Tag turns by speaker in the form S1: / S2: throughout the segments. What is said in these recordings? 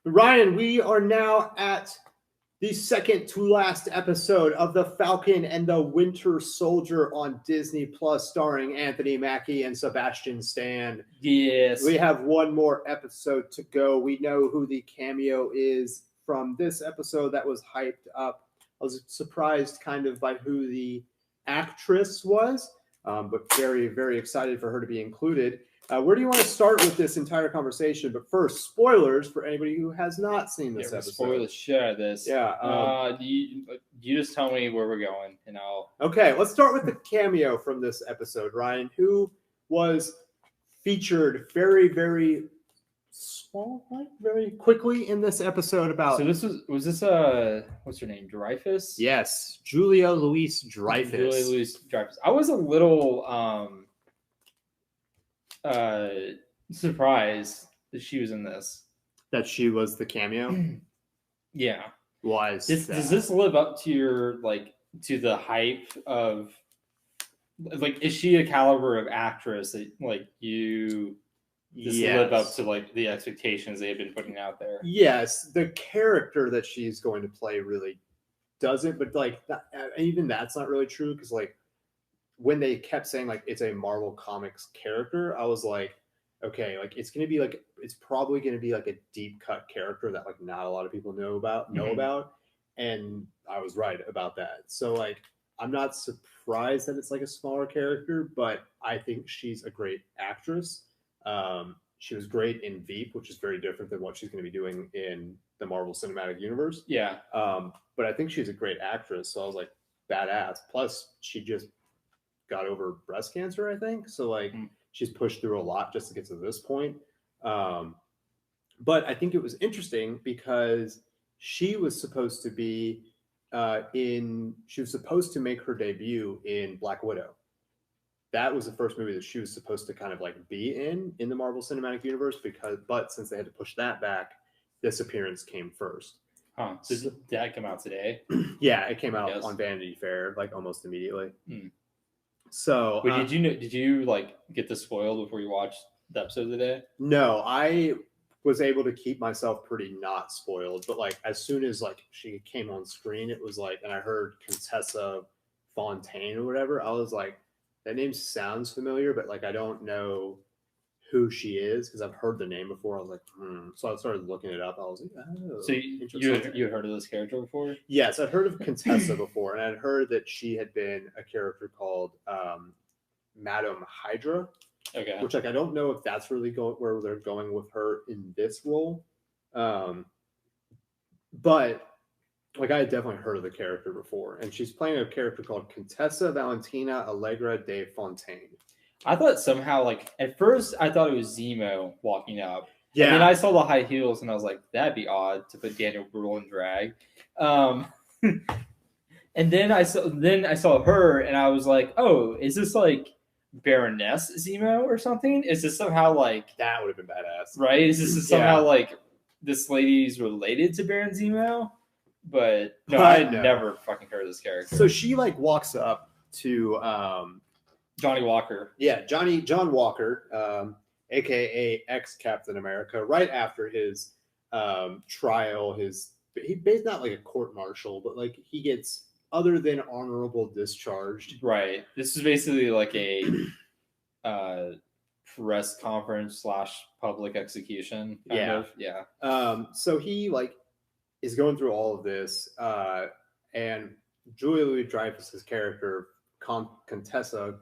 S1: Ryan, we are now at the second to last episode of The Falcon and the Winter Soldier on Disney Plus, starring Anthony Mackie and Sebastian Stan.
S2: Yes.
S1: We have one more episode to go. We know who the cameo is from this episode that was hyped up. I was surprised kind of by who the actress was, but very, very excited for her to be included. Where do you want to start with this entire conversation? But first, spoilers for anybody who has not seen this episode.
S2: Spoil the shit out of this.
S1: Yeah.
S2: You just tell me where we're going, and I'll.
S1: Okay, let's start with the cameo from this episode, Ryan, who was featured very, very small, like very quickly in this episode. About
S2: So this was this what's her name, Dreyfus?
S1: Yes, Julia Louis-Dreyfus.
S2: Julia Louis-Dreyfus. I was a little surprised that she was in this.
S1: That she was the cameo.
S2: Yeah.
S1: Why is
S2: does this live up to your to the hype of is she a caliber of actress that live up to the expectations they had been putting out there?
S1: Yes, the character that she's going to play really doesn't, but even that's not really true, because when they kept saying it's a Marvel Comics character, I was like, okay, it's gonna be it's probably gonna be a deep cut character that not a lot of people know about, and I was right about that. So I'm not surprised that it's a smaller character, but I think she's a great actress. She was great in Veep, which is very different than what she's going to be doing in the Marvel Cinematic Universe.
S2: Yeah.
S1: But I think she's a great actress, so I was badass. Plus, she just got over breast cancer, I think. So she's pushed through a lot just to get to this point. But I think it was interesting because she was supposed to be she was supposed to make her debut in Black Widow. That was the first movie that she was supposed to kind of be in the Marvel Cinematic Universe, but since they had to push that back, this appearance came first.
S2: Huh. Did that come out today?
S1: Yeah, it came out on Vanity Fair almost immediately. So,
S2: did you get this spoiled before you watched the episode today?
S1: No, I was able to keep myself pretty not spoiled, but as soon as she came on screen, it was and I heard Contessa Fontaine or whatever, I was like, that name sounds familiar, but I don't know who she is, because I've heard the name before. I was like, So I started looking it up. I was like, oh.
S2: So you had heard of this character before?
S1: Yes, I'd heard of Contessa before, and I'd heard that she had been a character called Madam Hydra.
S2: Okay.
S1: Which I don't know if that's really where they're going with her in this role. But I had definitely heard of the character before, and she's playing a character called Contessa Valentina Allegra de Fontaine.
S2: I thought somehow, at first, I thought it was Zemo walking up.
S1: Yeah.
S2: And then I saw the high heels, and I was like, that'd be odd to put Daniel Bruhl in drag. And then I saw her, and I was like, oh, is this Baroness Zemo or something? Is this somehow
S1: that would have been badass,
S2: right? Is this somehow this lady's related to Baron Zemo? But no, I had never fucking heard of this character.
S1: So she walks up to
S2: Johnny Walker.
S1: Yeah, John Walker, aka ex-Captain America, right after his trial. He's not a court-martial, but he gets, other than honorable discharged.
S2: Right. This is basically a press conference / public execution. Kind of. Yeah.
S1: So he is going through all of this, and Julia Louis-Dreyfus's character Contessa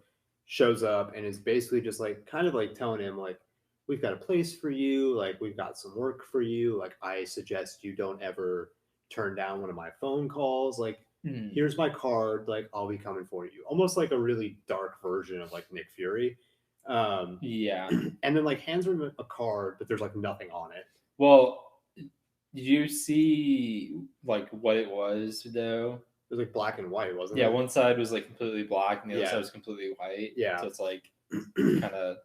S1: shows up and is basically just kind of telling him we've got a place for you, we've got some work for you, I suggest you don't ever turn down one of my phone calls, here's my card, I'll be coming for you. Almost a really dark version of Nick Fury.
S2: Yeah.
S1: And then hands her a card, but there's nothing on it.
S2: Well, did you see what it was though?
S1: It was black and white, wasn't it?
S2: Yeah, one side was completely black and the other side was completely white.
S1: Yeah.
S2: So it's kind of,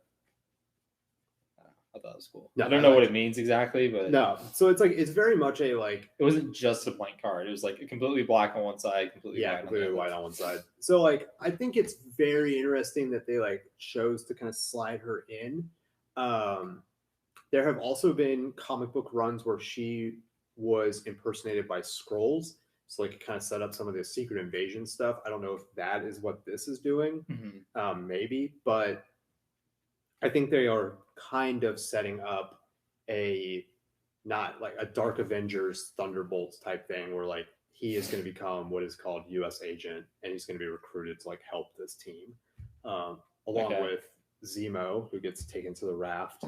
S2: I thought it was cool.
S1: No,
S2: I don't know what it means exactly, but
S1: no. So it's it's very much a
S2: it wasn't just a blank card. It was completely black on one side, completely
S1: white on one side. So I think it's very interesting that they chose to kind of slide her in. There have also been comic book runs where she was impersonated by Skrulls. So like it kind of set up some of the Secret Invasion stuff. I don't know if that is what this is doing. Maybe, but I think they are kind of setting up a not like a Dark Avengers Thunderbolts type thing where like he is going to become what is called U.S. agent and he's going to be recruited to like help this team, along with Zemo, who gets taken to the raft.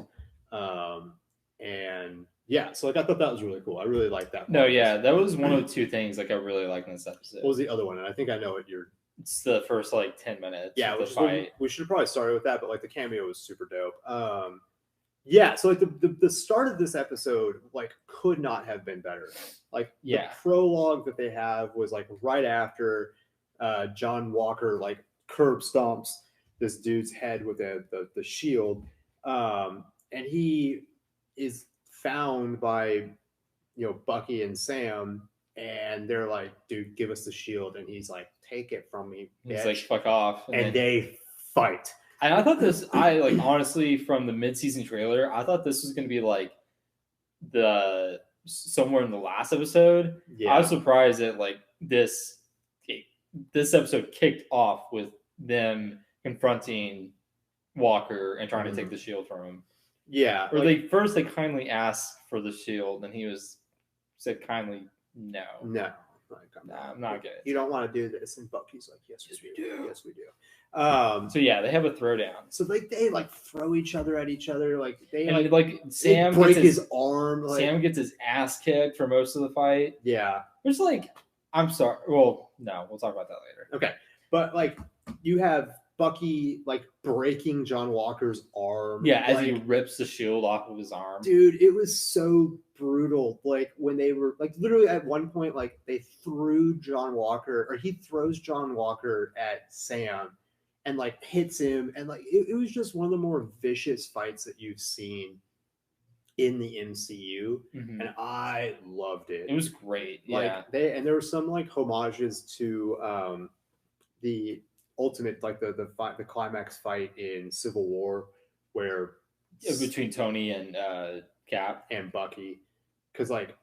S1: And yeah, so like I thought that was really cool. I really liked that.
S2: No, yeah, that was one of two things like I really liked in this episode.
S1: What was the other one? And I think I know what you're.
S2: It's the first like 10 minutes.
S1: Yeah,
S2: of the fight.
S1: We should have probably started with that, but like the cameo was super dope. Yeah, so like the start of this episode like could not have been better. Like the prologue that they have was like right after John Walker like curb stomps this dude's head with the shield, and he is found by Bucky and Sam, and they're like, dude, give us the shield, and he's like, take it from me, bitch. He's
S2: like, fuck off,
S1: and they fight.
S2: And I thought this, I like honestly from the mid-season trailer, I thought this was going to be like the somewhere in the last episode. I was surprised that like this episode kicked off with them confronting Walker and trying to take the shield from him.
S1: Yeah.
S2: Or they kindly asked for the shield, and he said kindly no.
S1: No.
S2: I'm not good.
S1: You don't want to do this. And Bucky's like, yes, we do. Yes, we do.
S2: So yeah, they have a throwdown.
S1: So like they like throw each other at each other. Like they
S2: like Sam
S1: break his arm. Like,
S2: Sam gets his ass kicked for most of the fight.
S1: Yeah.
S2: Which like, I'm sorry. Well, no, we'll talk about that later.
S1: Okay. But like you have Bucky like breaking John Walker's arm.
S2: Yeah, as he rips the shield off of his arm.
S1: Dude, it was so brutal. Like when they were like literally at one point, like they threw John Walker, or he throws John Walker at Sam and like hits him. And like it was just one of the more vicious fights that you've seen in the MCU. And I loved it.
S2: It was great.
S1: Like there were some like homages to the ultimate, like the climax fight in Civil War where
S2: between Tony and Cap
S1: and Bucky, because like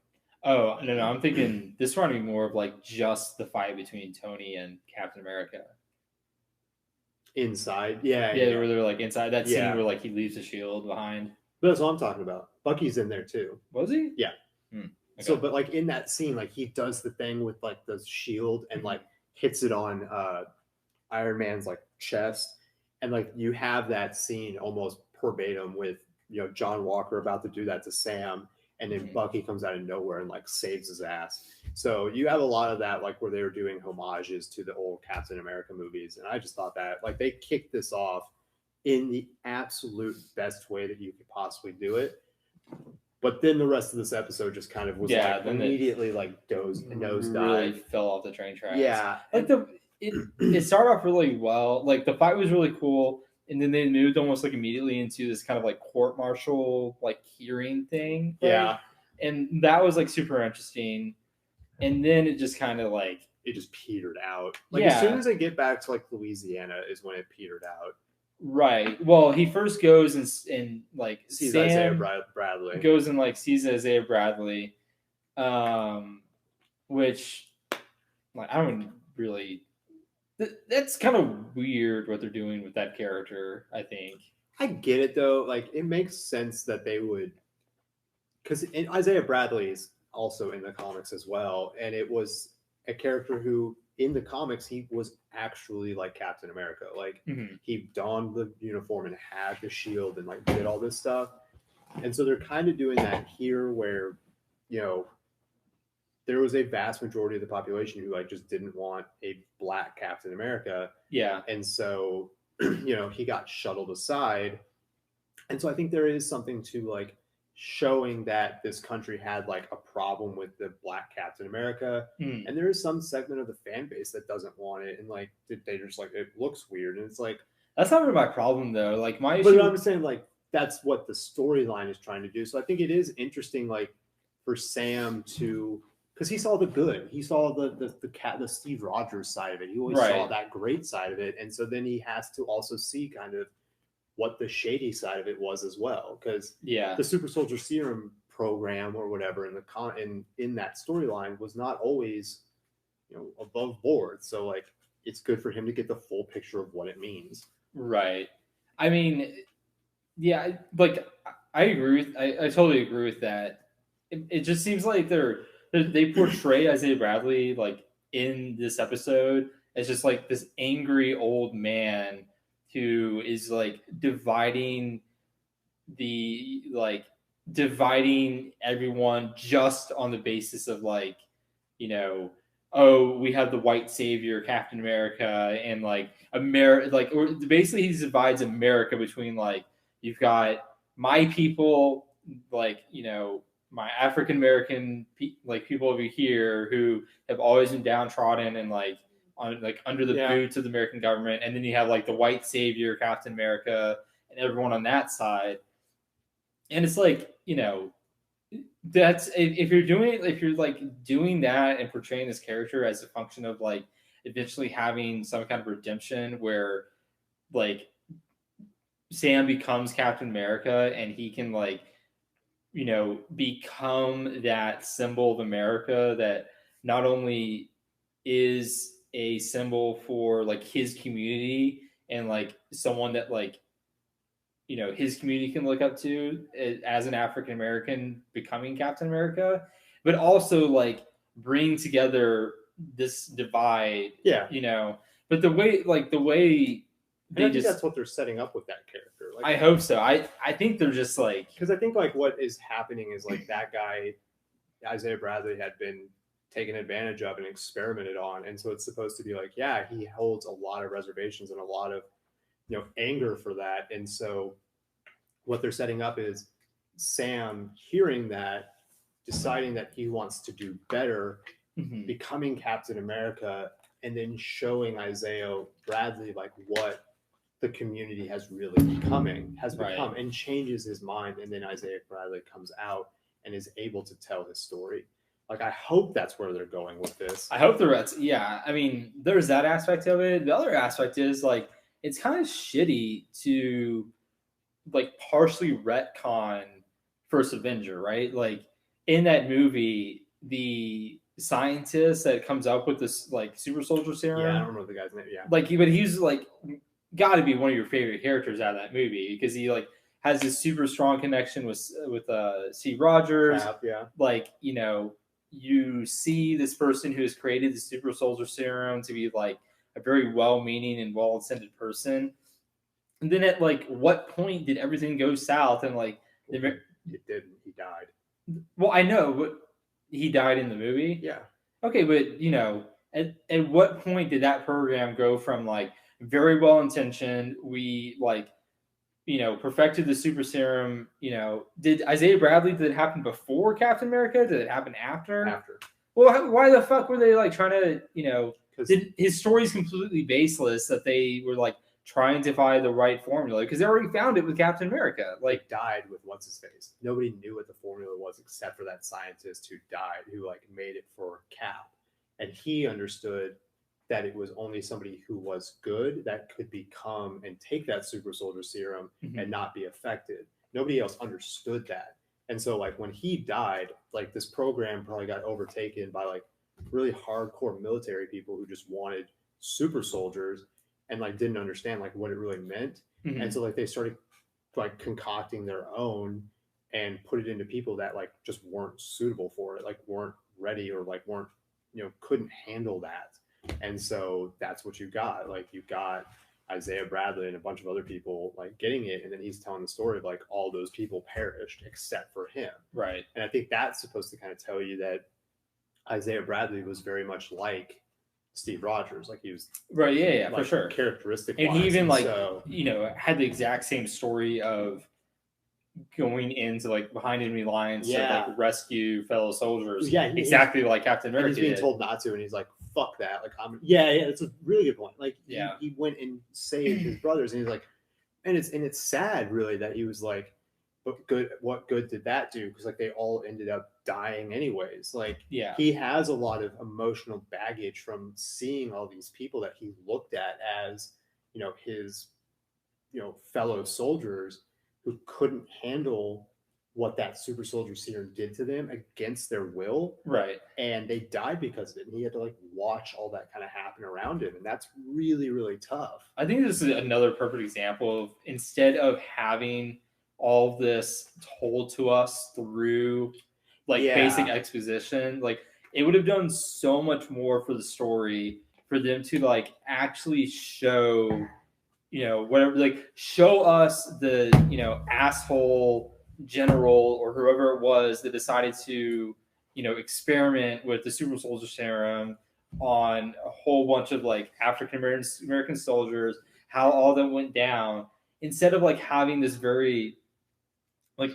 S2: no, I'm thinking this reminded me more of like just the fight between Tony and Captain America
S1: inside.
S2: Where they're like inside that scene where like he leaves the shield behind.
S1: But that's what I'm talking about. Bucky's in there too.
S2: Was he?
S1: Yeah. Okay. So but like in that scene, like he does the thing with like the shield and like hits it on Iron Man's like chest, and like you have that scene almost verbatim with John Walker about to do that to Sam, and then Bucky comes out of nowhere and like saves his ass. So you have a lot of that, like where they were doing homages to the old Captain America movies, and I just thought that like they kicked this off in the absolute best way that you could possibly do it. But then the rest of this episode just kind of was like immediately like nosedive.
S2: Really fell off the train tracks.
S1: Yeah,
S2: like it started off really well. Like the fight was really cool, and then they moved almost like immediately into this kind of like court-martial like hearing thing.
S1: Yeah,
S2: and that was like super interesting. And then it just kind of like
S1: it just petered out. Like as soon as they get back to like Louisiana is when it petered out.
S2: Right. Well, he first goes and like
S1: sees
S2: Sam
S1: Isaiah Bradley.
S2: Goes and like sees Isaiah Bradley, which like I don't really. That's kind of weird what they're doing with that character, I think.
S1: I get it though. Like it makes sense that they would, because Isaiah Bradley is also in the comics as well, and it was a character who in the comics he was actually like Captain America. Like he donned the uniform and had the shield and like did all this stuff. And so they're kind of doing that here where, there was a vast majority of the population who like just didn't want a black Captain America.
S2: Yeah.
S1: And so, he got shuttled aside. And so I think there is something to like showing that this country had like a problem with the black Captain America. And there is some segment of the fan base that doesn't want it. And like, they just like, it looks weird. And it's like,
S2: that's not really my problem though. Like my
S1: issue. But I'm saying like, that's what the storyline is trying to do. So I think it is interesting, like for Sam to, because he saw the good. He saw the Steve Rogers side of it. He always saw that great side of it. And so then he has to also see kind of what the shady side of it was as well. Because
S2: Yeah.
S1: the super soldier serum program or whatever in that storyline was not always, above board. So like it's good for him to get the full picture of what it means.
S2: Right. I mean, yeah, like I agree with I totally agree with that. It just seems like they portray Isaiah Bradley like in this episode as just like this angry old man who is like dividing everyone just on the basis of like, oh, we have the white savior Captain America and like America, like, or basically he divides America between like you've got my people, like, my African American like people over here who have always been downtrodden and like on like under the boots of the American government, and then you have like the white savior Captain America and everyone on that side. And it's like, that's if you're like doing that and portraying this character as a function of like eventually having some kind of redemption where like Sam becomes Captain America and he can like, become that symbol of America that not only is a symbol for like his community and like someone that like his community can look up to as an African American becoming Captain America, but also like bring together this divide. But the way
S1: I think that's what they're setting up with that character.
S2: Like, I hope so. I think they're just like,
S1: because I think like what is happening is like that guy Isaiah Bradley had been taken advantage of and experimented on, and so it's supposed to be like, yeah, he holds a lot of reservations and a lot of anger for that. And so what they're setting up is Sam hearing that, deciding that he wants to do better, becoming Captain America, and then showing Isaiah Bradley like what the community has really become, and changes his mind. And then Isaiah Bradley comes out and is able to tell his story. Like, I hope that's where they're going with this.
S2: I hope yeah. I mean, there's that aspect of it. The other aspect is like, it's kind of shitty to like partially retcon First Avenger, right? Like in that movie, the scientist that comes up with this like super soldier serum.
S1: Yeah, I don't remember the guy's name. Yeah.
S2: Like, but he's like got to be one of your favorite characters out of that movie because he like has this super strong connection with Steve Rogers.
S1: Yeah.
S2: Like, you see this person who has created the super soldier serum to be like a very well-meaning and well-intended person. And then at like what point did everything go south and like
S1: it didn't. He died.
S2: Well, I know, but he died in the movie.
S1: Yeah.
S2: Okay, but at what point did that program go from like very well intentioned, we like perfected the super serum, did Isaiah Bradley, did it happen before Captain America? Did it happen after?
S1: After.
S2: Well, why the fuck were they like trying to, did his story's completely baseless that they were like trying to find the right formula because they already found it with Captain America. Like,
S1: died with what's his face. Nobody knew what the formula was except for that scientist who died, who like made it for Cap, and he understood that it was only somebody who was good that could become and take that super soldier serum and not be affected. Nobody else understood that, and so like when he died, like this program probably got overtaken by like really hardcore military people who just wanted super soldiers and like didn't understand like what it really meant. And so like they started like concocting their own and put it into people that like just weren't suitable for it, like weren't ready or like weren't, couldn't handle that. And so that's what you got. Like you got Isaiah Bradley and a bunch of other people like getting it, and then he's telling the story of like all those people perished except for him.
S2: Right.
S1: And I think that's supposed to kind of tell you that Isaiah Bradley was very much like Steve Rogers. Like he was
S2: right. Yeah,
S1: like,
S2: for sure.
S1: Characteristic.
S2: And he even like, had the exact same story of going into like behind enemy lines to like rescue fellow soldiers.
S1: Yeah.
S2: Exactly like Captain America.
S1: He's being told not to, and he's like, fuck that. Like, it's a really good point. Like, he went and saved his brothers, and he's like, and it's sad really that he was like, but what good did that do? Because like they all ended up dying anyways. Like, he has a lot of emotional baggage from seeing all these people that he looked at as, his fellow soldiers who couldn't handle what that super soldier serum did to them against their will.
S2: Right.
S1: And they died because of it. And he had to watch all that kind of happen around him. And that's really, really tough.
S2: I think this is another perfect example of, instead of having all of this told to us through basic exposition, it would have done so much more for the story for them to actually show, whatever, show us the, asshole general or whoever it was that decided to, experiment with the super soldier serum on a whole bunch of African American soldiers, how all that went down, instead of having this very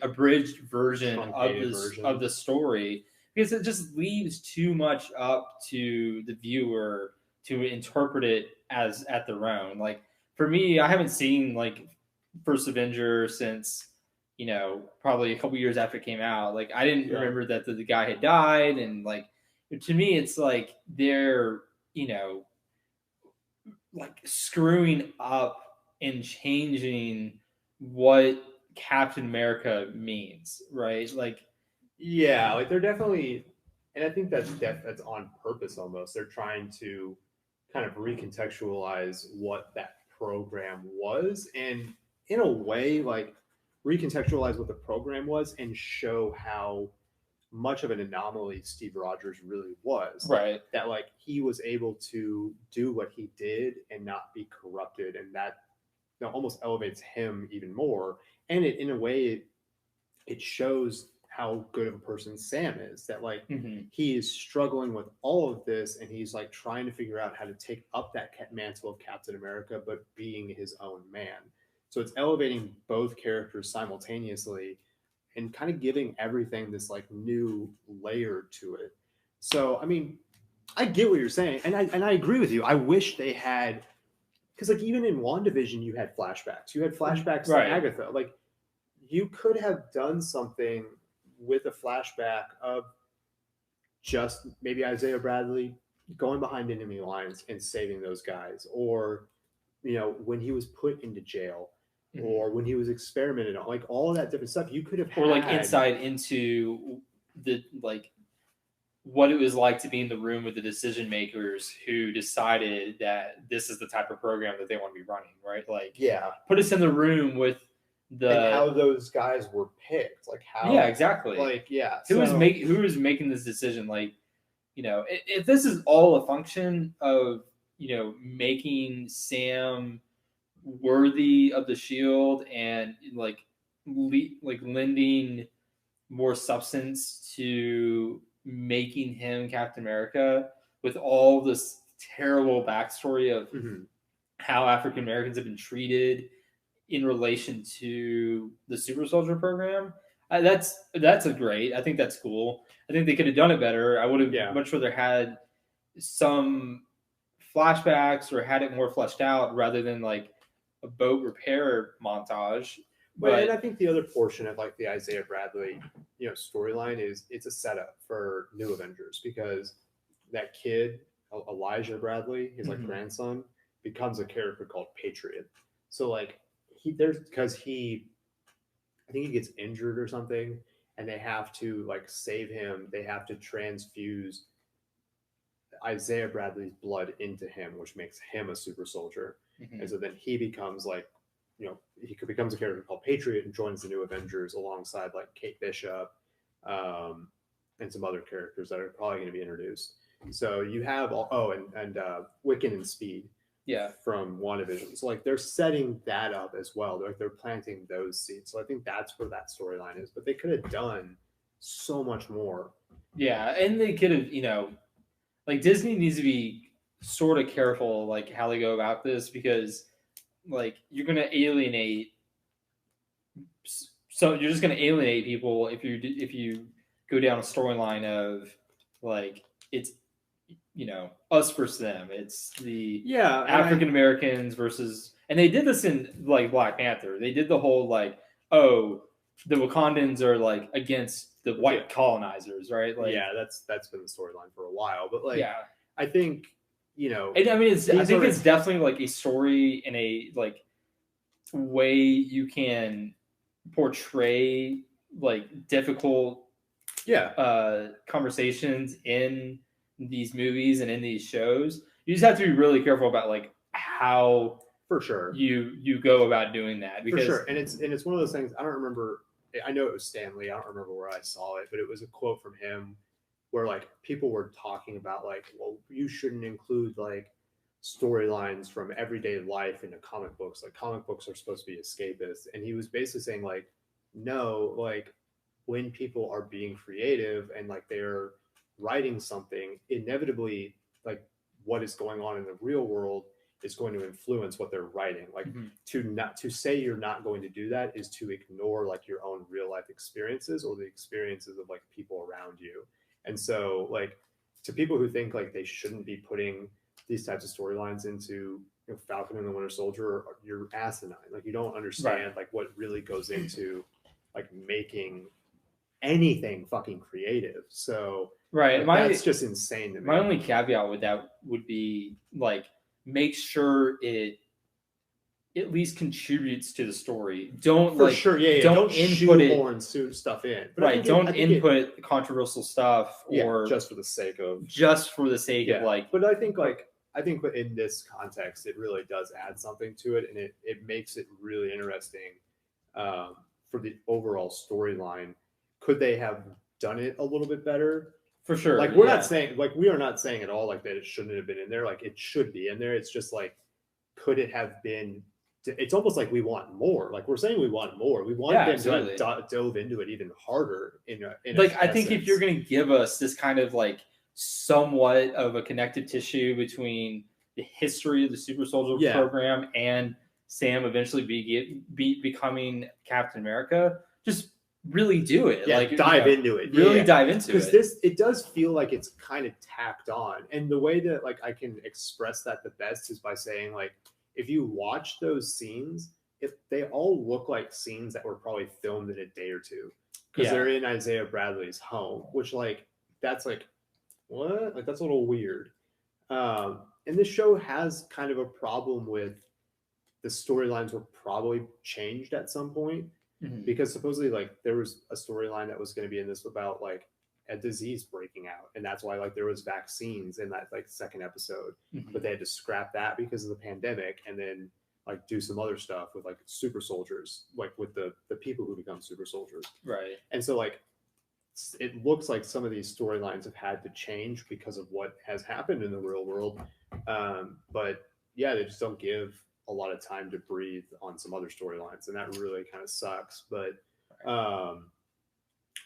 S2: abridged version of the story, because it just leaves too much up to the viewer to interpret it as at their own. For me, I haven't seen First Avenger since probably a couple years after it came out. I didn't remember that the guy had died, and to me it's they're screwing up and changing what Captain America means, right?
S1: They're definitely, and I think that's on purpose almost. They're trying to kind of recontextualize what that program was, and in a way recontextualize what the program was and show how much of an anomaly Steve Rogers really was.
S2: Right.
S1: That he was able to do what he did and not be corrupted, and that almost elevates him even more. And in a way, it shows how good of a person Sam is. That he is struggling with all of this, and he's trying to figure out how to take up that mantle of Captain America, but being his own man. So it's elevating both characters simultaneously and kind of giving everything this new layer to it. So I mean, I get what you're saying, and I agree with you. I wish they had, because even in WandaVision you had flashbacks. You had flashbacks to Agatha. You could have done something with a flashback of just maybe Isaiah Bradley going behind enemy lines and saving those guys, or when he was put into jail, or when he was experimented on, all of that different stuff. You could have had,
S2: or insight into the what it was like to be in the room with the decision makers who decided that this is the type of program that they want to be running, right? Put us in the room with
S1: and how those guys were picked, how
S2: exactly,
S1: who
S2: was making this decision, if this is all a function of making Sam worthy of the shield and lending more substance to making him Captain America, with all this terrible backstory of how African Americans have been treated in relation to the super soldier program, that's a great. I think that's cool. I think they could have done it better. I would have much rather had some flashbacks or had it more fleshed out rather than a boat repair montage.
S1: But and I think the other portion of the Isaiah Bradley storyline is it's a setup for New Avengers, because that kid Elijah Bradley, his grandson, becomes a character called Patriot. So I think he gets injured or something, and they have to save him. They have to transfuse Isaiah Bradley's blood into him, which makes him a super soldier. And so then he becomes he becomes a character called Patriot and joins the New Avengers alongside Kate Bishop, and some other characters that are probably going to be introduced. So you have and Wiccan and Speed from WandaVision. So they're setting that up as well. They're planting those seeds. So I think that's where that storyline is. But they could have done so much more.
S2: Yeah, and they could have, Disney needs to be sort of careful how they go about this, because you're going to alienate. So you're just going to alienate people if you go down a storyline of it's us versus them. It's the African Americans versus, and they did this in Black Panther. They did the whole the Wakandans are against the white colonizers, right?
S1: That's been the storyline for a while. But I think
S2: and, I mean, I think it's definitely a story in a way you can portray like difficult conversations in these movies and in these shows. You just have to be really careful about like how
S1: for sure
S2: you go about doing that, because
S1: for sure. And it's one of those things. I don't remember. I know it was Stanley. I don't remember where I saw it, but it was a quote from him where like people were talking about like, well, you shouldn't include like storylines from everyday life into comic books. Like comic books are supposed to be escapist, and he was basically saying like, no, like when people are being creative and like they're writing something, inevitably like what is going on in the real world is going to influence what they're writing. Like to say you're not going to do that is to ignore like your own real life experiences or the experiences of like people around you. And so like to people who think like they shouldn't be putting these types of storylines into Falcon and the Winter Soldier, you're asinine. Like you don't understand like what really goes into like making anything fucking creative. So like, that's just insane to me.
S2: My only caveat with that would be like, make sure it at least contributes to the story. Don't
S1: for
S2: like
S1: sure, don't input it stuff in.
S2: But don't input controversial stuff or
S1: just for the sake of
S2: like.
S1: But I think in this context, it really does add something to it, and it makes it really interesting for the overall storyline. Could they have done it a little bit better?
S2: For sure.
S1: Like we're not saying, like we are not saying at all like that it shouldn't have been in there. Like it should be in there. It's just like, could it have been? It's almost like we want more. Like we're saying we want more. We want them to have dove into it even harder.
S2: I think if you're going to give us this kind of like somewhat of a connective tissue between the history of the Super Soldier program and Sam eventually becoming Captain America, just really do it.
S1: Like dive into it.
S2: Really dive into it.
S1: Because it does feel like it's kind of tacked on. And the way that like I can express that the best is by saying like, if you watch those scenes, they all look like scenes that were probably filmed in a day or two. Because they're in Isaiah Bradley's home, which like, that's like, what? Like that's a little weird. And this show has kind of a problem with the storylines were probably changed at some point. Because supposedly like there was a storyline that was going to be in this about like a disease breaking out, and that's why like there was vaccines in that like second episode, but they had to scrap that because of the pandemic and then like do some other stuff with like super soldiers, like with the people who become super soldiers,
S2: right?
S1: And so like it looks like some of these storylines have had to change because of what has happened in the real world, but yeah, they just don't give a lot of time to breathe on some other storylines, and that really kind of sucks. But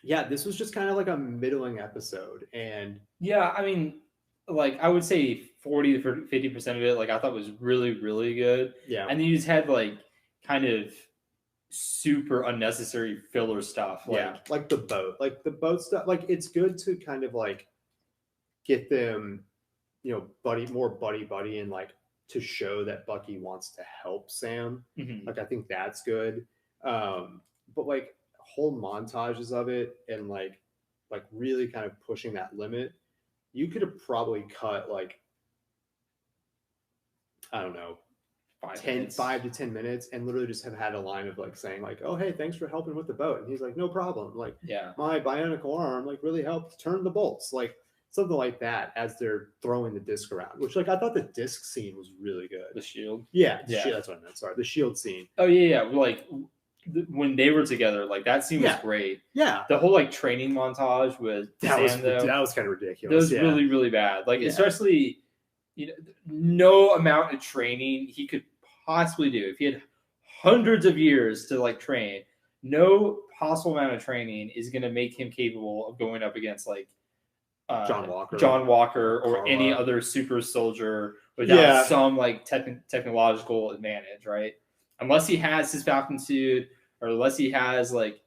S1: this was just kind of like a middling episode. And
S2: I mean, like I would say 40 to 50% of it like I thought was really, really good. And then you just had like kind of super unnecessary filler stuff,
S1: like the boat stuff. Like it's good to kind of like get them more buddy and like to show that Bucky wants to help Sam. Like I think that's good. But like whole montages of it and like really kind of pushing that limit, you could have probably cut like, I don't know, 5 to 10 minutes and literally just have had a line of like saying like, oh hey, thanks for helping with the boat. And he's like, no problem. Like my bionic arm like really helped turn the bolts. Like something like that as they're throwing the disc around, which like I thought the disc scene was really good.
S2: The shield.
S1: That's what I meant. Sorry, the shield scene.
S2: Oh yeah. Like when they were together, like that scene was great. The whole like training montage with
S1: that was kind of ridiculous.
S2: That was really, really bad. Like especially, no amount of training he could possibly do if he had hundreds of years to like train. No possible amount of training is going to make him capable of going up against like John Walker or any other super soldier without some like technological advantage, right? Unless he has his Falcon suit, or unless he has like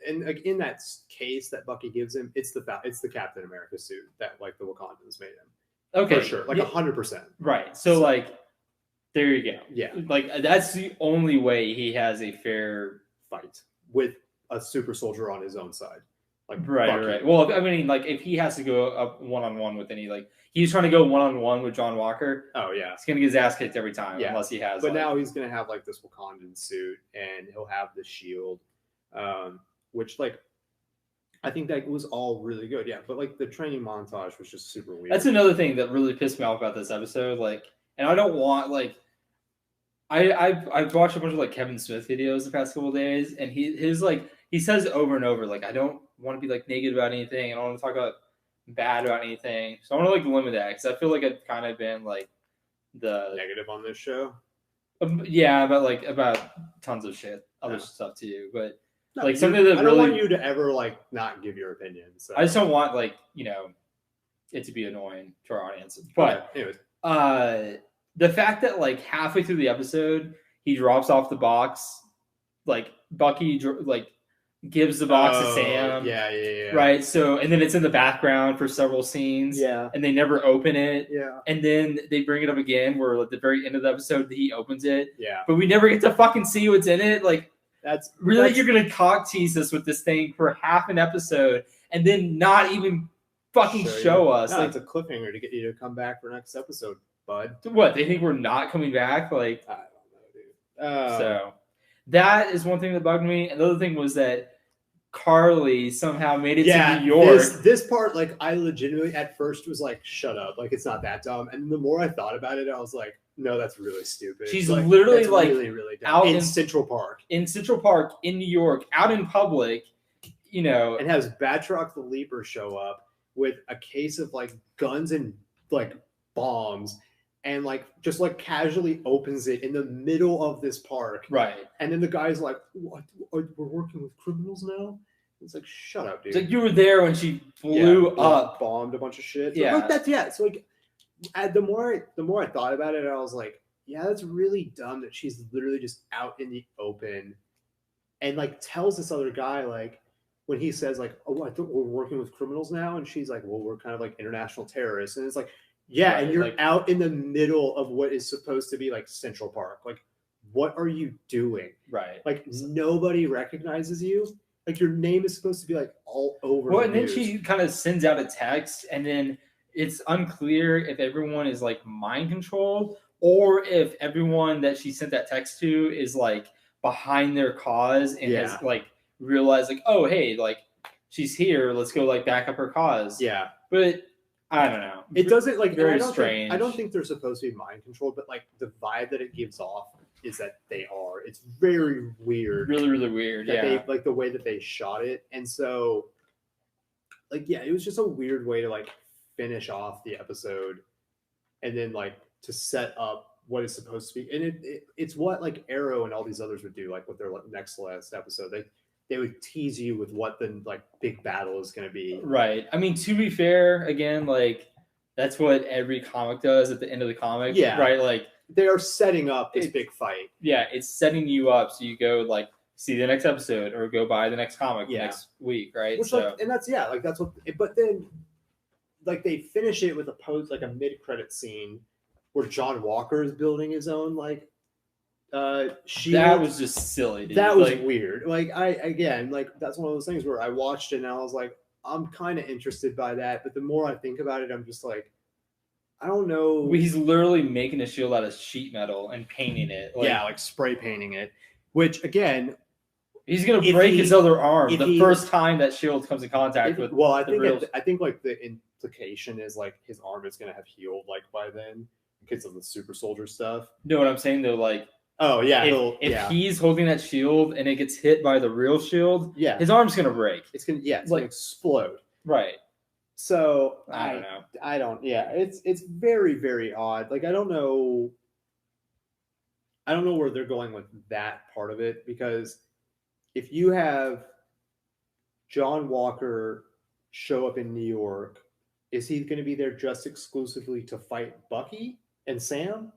S1: in that case that Bucky gives him, it's the Captain America suit that like the Wakandans made him.
S2: Okay,
S1: for sure, like 100%.
S2: Right. So like, there you go. Yeah, like that's the only way he has a fair
S1: fight with a super soldier on his own side. Like
S2: right. Well, I mean, like if he has to go up one-on-one with any, like he's trying to go 1-on-1 with John Walker.
S1: Oh yeah,
S2: he's gonna get his ass kicked every time unless he has.
S1: But now he's gonna have like this Wakandan suit, and he'll have the shield, which like I think that was all really good. Yeah, but like the training montage was just super weird.
S2: That's another thing that really pissed me off about this episode. Like, and I don't want like. I've watched a bunch of like Kevin Smith videos the past couple of days, and he says over and over like I don't want to be like negative about anything. I don't want to talk about bad about anything. So I want to like limit that because I feel like I've kind of been like the
S1: negative on this show.
S2: Yeah, about tons of shit, other stuff too. But
S1: no, like something that I don't want you to ever like not give your opinion. So.
S2: I just don't want like it to be annoying to our audience. But anyways. The fact that like halfway through the episode he drops off the box, like Bucky like gives the box to Sam.
S1: Yeah.
S2: Right. So and then it's in the background for several scenes.
S1: Yeah.
S2: And they never open it.
S1: Yeah.
S2: And then they bring it up again where at the very end of the episode he opens it.
S1: Yeah.
S2: But we never get to fucking see what's in it. Like you're gonna cock tease us with this thing for half an episode and then not even fucking show us.
S1: No,
S2: like
S1: it's a cliffhanger to get you to come back for next episode. Bud.
S2: What, they think we're not coming back? Like,
S1: I don't know, dude.
S2: So that is one thing that bugged me. Another thing was that Carly somehow made it to New York.
S1: This part, like, I legitimately at first was like, "Shut up!" Like, it's not that dumb. And the more I thought about it, I was like, "No, that's really stupid."
S2: She's like, literally like
S1: really dumb.
S2: out
S1: in Central Park,
S2: in New York, out in public,
S1: and has Batroc the Leaper show up with a case of like guns and like bombs. And like just like casually opens it in the middle of this park,
S2: right?
S1: And then the guy's like, "What? We're working with criminals now?" It's like, shut up, dude.
S2: It's like you were there when she blew up,
S1: bombed a bunch of shit. So
S2: yeah,
S1: like that's So like, the more I thought about it, I was like, yeah, that's really dumb that she's literally just out in the open, and like tells this other guy like when he says like, "Oh, I thought we're working with criminals now," and she's like, "Well, we're kind of like international terrorists," and it's like. Yeah, right, and you're like, out in the middle of what is supposed to be like Central Park. Like, what are you doing?
S2: Right.
S1: Like, nobody recognizes you. Like, your name is supposed to be like all over.
S2: Well, and then she kind of sends out a text, and then it's unclear if everyone is like mind controlled or if everyone that she sent that text to is like behind their cause and has like realized like, oh, hey, like she's here. Let's go like back up her cause.
S1: Yeah.
S2: But I don't know.
S1: It doesn't like
S2: very strange.
S1: I don't think they're supposed to be mind controlled, but like the vibe that it gives off is that they are. It's very weird.
S2: Really, really weird. Yeah.
S1: They, like the way that they shot it. And so like it was just a weird way to like finish off the episode and then like to set up what is supposed to be. And it's what like Arrow and all these others would do, like with their next last episode. They would tease you with what the like big battle is going to be.
S2: Right. I mean, to be fair, again, like that's what every comic does at the end of the comic.
S1: Yeah.
S2: Right. Like
S1: they are setting up this big fight.
S2: Yeah. It's setting you up. So you go like see the next episode or go buy the next comic next week. Right.
S1: Which,
S2: so,
S1: like, and that's what, but then like they finish it with a mid-credit scene where John Walker is building his own like, shield.
S2: That was just silly, dude.
S1: That was weird. Like that's one of those things where I watched it and I was like, I'm kind of interested by that, but the more I think about it, I'm just like, I don't know.
S2: He's literally making a shield out of sheet metal and painting it.
S1: Like spray painting it, which again,
S2: he's gonna break his other arm the first time that shield comes in contact with.
S1: Well, I think like the implication is like his arm is gonna have healed like by then because of the super soldier stuff.
S2: No, what I'm saying though, like.
S1: Oh yeah,
S2: if he's holding that shield and it gets hit by the real shield, his arm's gonna break.
S1: It's gonna explode.
S2: Right.
S1: So
S2: I don't know.
S1: I don't. Yeah, it's very very odd. Like I don't know where they're going with that part of it because if you have John Walker show up in New York, is he going to be there just exclusively to fight Bucky and Sam?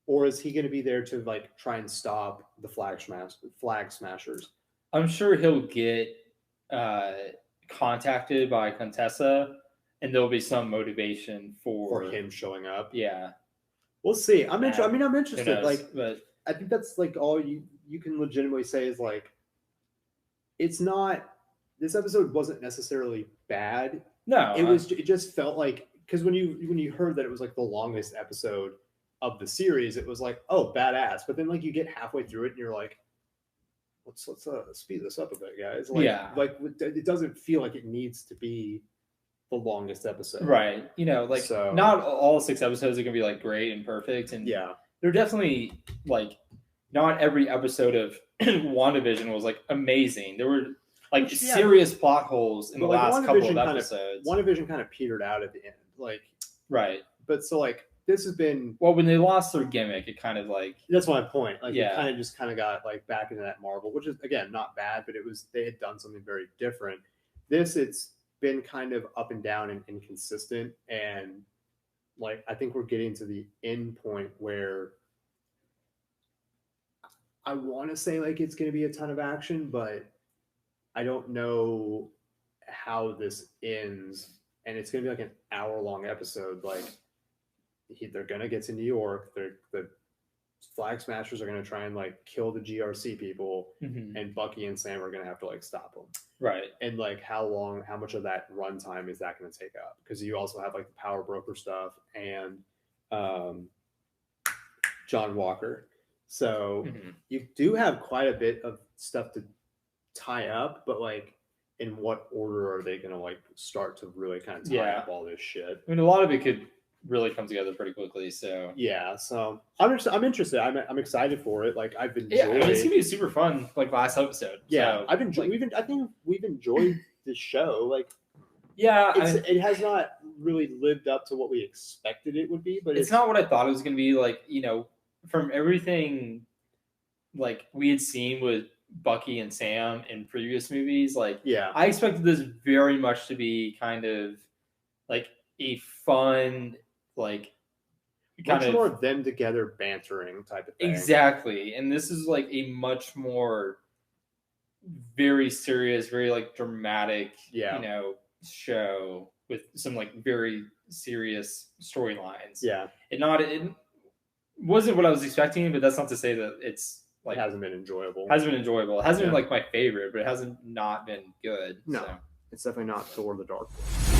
S1: Or is he going to be there to like try and stop the flag smashers?
S2: I'm sure he'll get contacted by Contessa, and there'll be some motivation for
S1: him showing up.
S2: Yeah,
S1: we'll see. I'm interested. Like,
S2: but
S1: I think that's like all you can legitimately say is like, it's not. This episode wasn't necessarily bad.
S2: No,
S1: it was. It just felt like because when you heard that it was like the longest episode of the series, it was like, oh, badass. But then like you get halfway through it and you're like, let's speed this up a bit, guys. Like, like it doesn't feel like it needs to be the longest episode,
S2: right? You know, like not all 6 episodes are gonna be like great and perfect, and they're definitely like not every episode of WandaVision was like amazing. There were like serious plot holes in the last couple of episodes.
S1: WandaVision kind of petered out at the end, like But so like this has been
S2: when they lost their gimmick, it kind of like
S1: that's my point. Like it kind of got like back into that Marvel, which is again not bad, but they had done something very different. It's been kind of up and down and inconsistent, and like I think we're getting to the end point where I want to say like it's going to be a ton of action, but I don't know how this ends, and it's going to be like an hour-long episode. Like they're going to get to New York. The Flag Smashers are going to try and like kill the GRC people, and Bucky and Sam are going to have to like stop them.
S2: Right.
S1: And like how much of that runtime is that going to take up? Because you also have like the Power Broker stuff and John Walker. So you do have quite a bit of stuff to tie up, but like in what order are they going to like start to really kind of tie up all this shit?
S2: I mean, a lot of it could really come together pretty quickly. So
S1: so I'm interested. I'm excited for it. Like I've enjoyed.
S2: Yeah, I mean, it's gonna be super fun. Like last episode.
S1: Yeah,
S2: so,
S1: I've enjoyed. Like, I think we've enjoyed this show. Like,
S2: yeah,
S1: it has not really lived up to what we expected it would be. But
S2: it's not what I thought it was gonna be. Like, you know, from everything like we had seen with Bucky and Sam in previous movies, like I expected this very much to be kind of like a fun, like
S1: much more of them together bantering type of thing.
S2: Exactly. And this is like a much more very serious, very like dramatic, you know, show with some like very serious storylines.
S1: Yeah.
S2: It wasn't what I was expecting, but that's not to say that it's like
S1: it hasn't been enjoyable.
S2: It hasn't been like my favorite, but it hasn't not been good.
S1: No.
S2: So.
S1: It's definitely not Thor the Dark World.